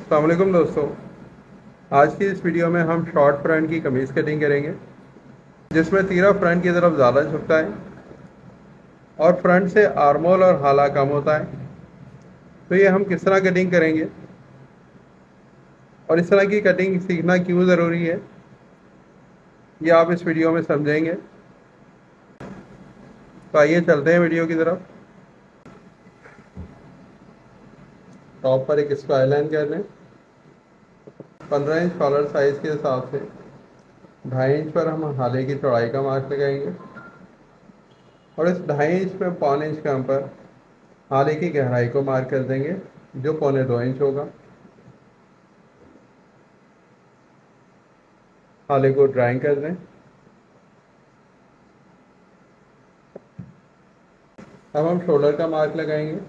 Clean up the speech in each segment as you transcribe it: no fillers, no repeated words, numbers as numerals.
अस्सलाम वालेकुम दोस्तों। आज की इस वीडियो में हम शॉर्ट फ्रंट की कमीज़ कटिंग करेंगे, जिसमें तीरा फ्रंट की तरफ ज़्यादा झुकता है और फ्रंट से आर्मोल और हाला कम होता है। तो ये हम किस तरह कटिंग करेंगे और इस तरह की कटिंग सीखना क्यों ज़रूरी है, ये आप इस वीडियो में समझेंगे। तो आइए चलते हैं वीडियो की तरफ। टॉप पर एक स्क्वायर लाइन कर लें। 15 इंच कॉलर साइज़ के हिसाब से 2.5 इंच पर हम हाले की चौड़ाई का मार्क लगाएंगे और इस 2.5 इंच में 1.25 इंच का पर हाले की गहराई को मार्क कर देंगे, जो 1.25 इंच होगा। हाले को ड्राइंग कर दें। अब हम शोल्डर का मार्क लगाएंगे।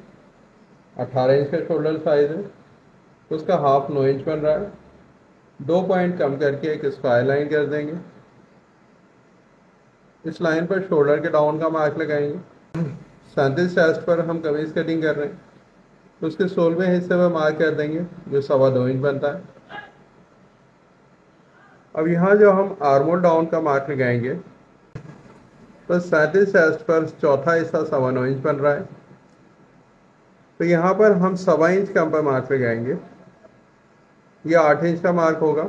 18 इंच का शोल्डर साइज है, उसका हाफ 9 इंच बन रहा है। 2 पॉइंट कम करके एक स्क्वायर लाइन कर देंगे। इस लाइन पर शोल्डर के डाउन का मार्क लगाएंगे। 37 चेस्ट पर हम कमीज कटिंग कर रहे हैं, तो उसके 16वें हिस्से पर मार्क कर देंगे, जो 2.25 इंच बनता है। अब यहाँ जो हम आर्मोल डाउन का मार्क लगाएंगे, तो 37 चेस्ट पर चौथा हिस्सा 9.25 इंच बन रहा है। तो यहाँ पर हम 1.25 इंच कम पर मार्क लगाएंगे। यह 8 इंच का मार्क होगा।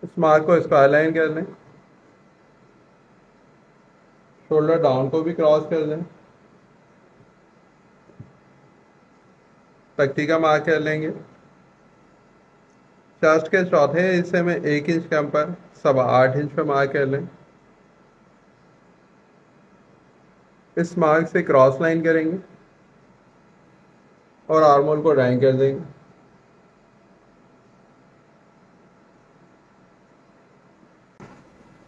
इस मार्क को स्क्वायर लाइन कर लें। शोल्डर डाउन को भी क्रॉस कर दें। तख्ती का मार्क कर लेंगे। चेस्ट के चौथे हिस्से में 1 इंच कम पर 8.25 इंच पर मार्क कर लें। इस मार्क से क्रॉस लाइन करेंगे और आर्मोल को ड्राइंग कर देंगे।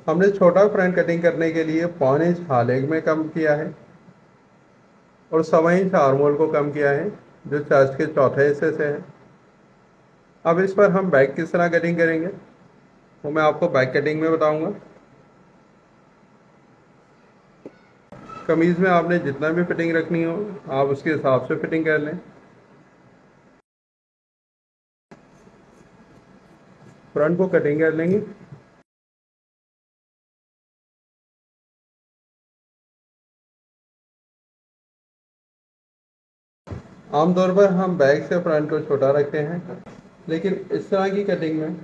हमने छोटा फ्रंट कटिंग करने के लिए 1.25 इंच हालेग में कम किया है और 1.25 इंच आर्मोल को कम किया है, जो चेस्ट के चौथे हिस्से से है। अब इस पर हम बैक किस तरह कटिंग करेंगे, वो मैं आपको बैक कटिंग में बताऊंगा। कमीज में आपने जितना भी फिटिंग रखनी हो, आप उसके हिसाब से फिटिंग कर लें। फ्रंट को कटिंग कर लेंगे। आमतौर पर हम बैक से फ्रंट को छोटा रखते हैं, लेकिन इस तरह की कटिंग में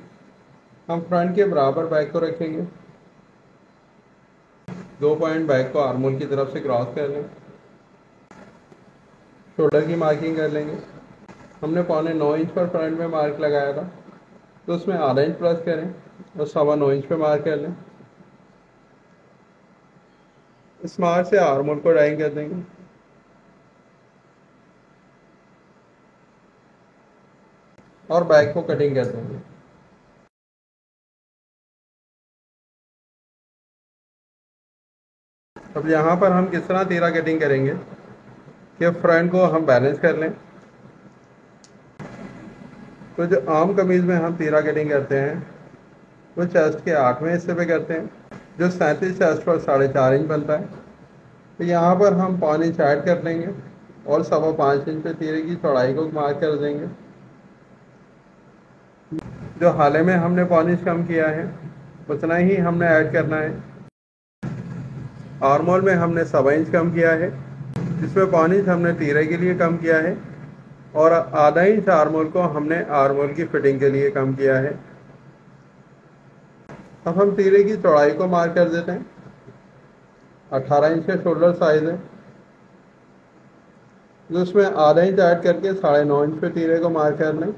हम फ्रंट के बराबर बैक को रखेंगे। 2 पॉइंट बैक को आर्मोल की तरफ से क्रॉस कर लें। शोल्डर की मार्किंग कर लेंगे। हमने 8.25 इंच पर फ्रंट में मार्क लगाया था, तो उसमें आधा इंच प्लस करें और 9.25 इंच पे मार्क कर लें। इस मार्क से आर्मोल को ड्राइंग कर देंगे और बैक को कटिंग कर देंगे। अब यहाँ पर हम किस तरह तीरा कटिंग करेंगे कि फ्रंट को हम बैलेंस कर लें। तो जो आम कमीज में हम तीरा कटिंग करते हैं, वो चेस्ट के 8वें हिस्से पे करते हैं, जो 37 चेस्ट पर 4.5 इंच बनता है। तो यहाँ पर हम 1.25 इंच ऐड कर लेंगे और 5.25 इंच पे तीरे की चौड़ाई को मार्क कर देंगे। जो हाले में हमने 1.25 इंच कम किया है, उतना ही हमने ऐड करना है। आर्मोल में हमने 1.25 इंच कम किया है, जिसमें 1.25 इंच हमने तीरे के लिए कम किया है और आधा इंच आर्मोल को हमने आर्मोल की फिटिंग के लिए कम किया है। अब हम तीरे की चौड़ाई को मार्क कर देते हैं। 18 इंच का शोल्डर साइज है, जो उसमें आधा इंच ऐड करके 9.5 इंच पे तीरे को मार्क कर लें।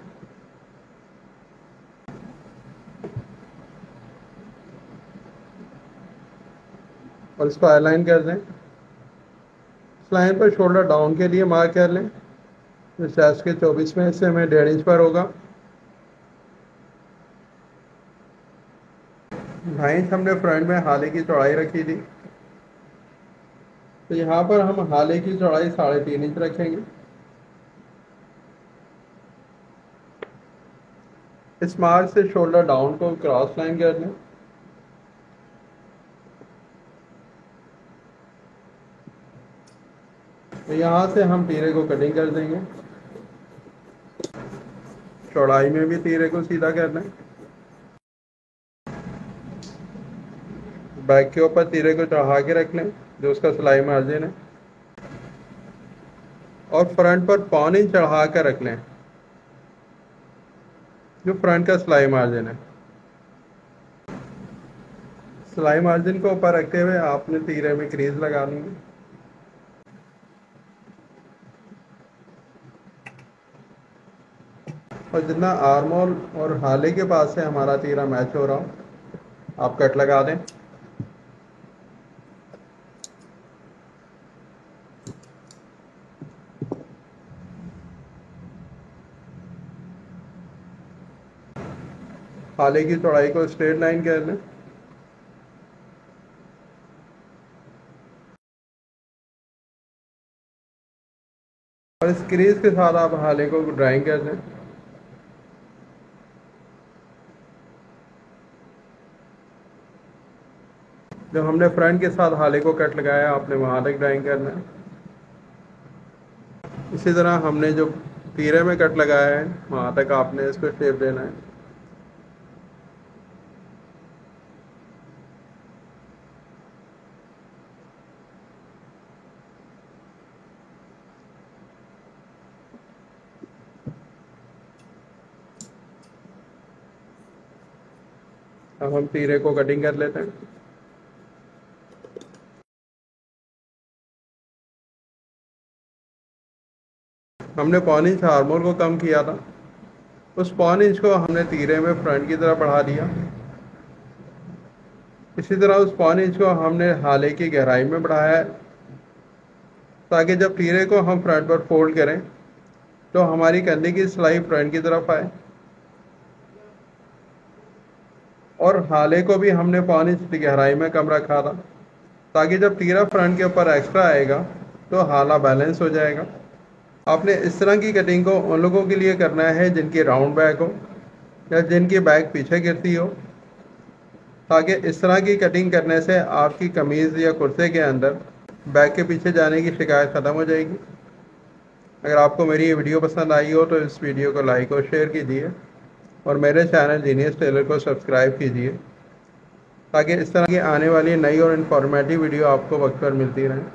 और इसको अलाइन कर दें। इस लाइन पर शोल्डर डाउन के लिए मार्क कर लें, जो चेस्ट के 24वें हिस्से में 1.5 इंच पर होगा। 2.5 इंच हमने फ्रंट में हाले की चौड़ाई रखी थी, तो यहाँ पर हम हाले की चौड़ाई 3.5 इंच रखेंगे। इस मार्क से शोल्डर डाउन को क्रॉस लाइन कर लें। तो यहाँ से हम तीरे को कटिंग कर देंगे। चौड़ाई में भी तीरे को सीधा करना है। बैक के ऊपर तीरे को चढ़ा के रख लें जो उसका सिलाई मार्जिन है, और फ्रंट पर पौने चढ़ा कर रख लें जो फ्रंट का सिलाई मार्जिन है। सिलाई मार्जिन को ऊपर रखते हुए आपने तीरे में क्रीज लगानी है। और जितना आर्मोल और हाले के पास से हमारा तीरा मैच हो रहा हो आप कट लगा दें। हाले की चौड़ाई को स्ट्रेट लाइन कर लें। और इस क्रीज के साथ आप हाले को ड्राइंग कर दें। जब हमने फ्रंट के साथ हाले को कट लगाया आपने वहां तक ड्राइंग करना है। इसी तरह हमने जो तीरे में कट लगाया है वहां तक आपने इसको शेप देना है। अब हम तीरे को कटिंग कर लेते हैं। हमने पौने इंच आर्मोल को कम किया था, उस पौने इंच को हमने तीरे में फ्रंट की तरफ बढ़ा दिया। इसी तरह उस पौने इंच को हमने हाले की गहराई में बढ़ाया है ताकि जब तीरे को हम फ्रंट पर फोल्ड करें तो हमारी कंधे की सिलाई फ्रंट की तरफ आए। और हाले को भी हमने पौने इंच की गहराई में कम रखा था ताकि जब तीरा फ्रंट के ऊपर एक्स्ट्रा आएगा तो हाला बैलेंस हो जाएगा। आपने इस तरह की कटिंग को उन लोगों के लिए करना है जिनकी राउंड बैक हो या जिनकी बैक पीछे गिरती हो, ताकि इस तरह की कटिंग करने से आपकी कमीज़ या कुर्ते के अंदर बैक के पीछे जाने की शिकायत ख़त्म हो जाएगी। अगर आपको मेरी ये वीडियो पसंद आई हो तो इस वीडियो को लाइक और शेयर कीजिए और मेरे चैनल जीनियस टेलर को सब्सक्राइब कीजिए ताकि इस तरह की आने वाली नई और इन्फॉर्मेटिव वीडियो आपको वक्त पर मिलती रहें।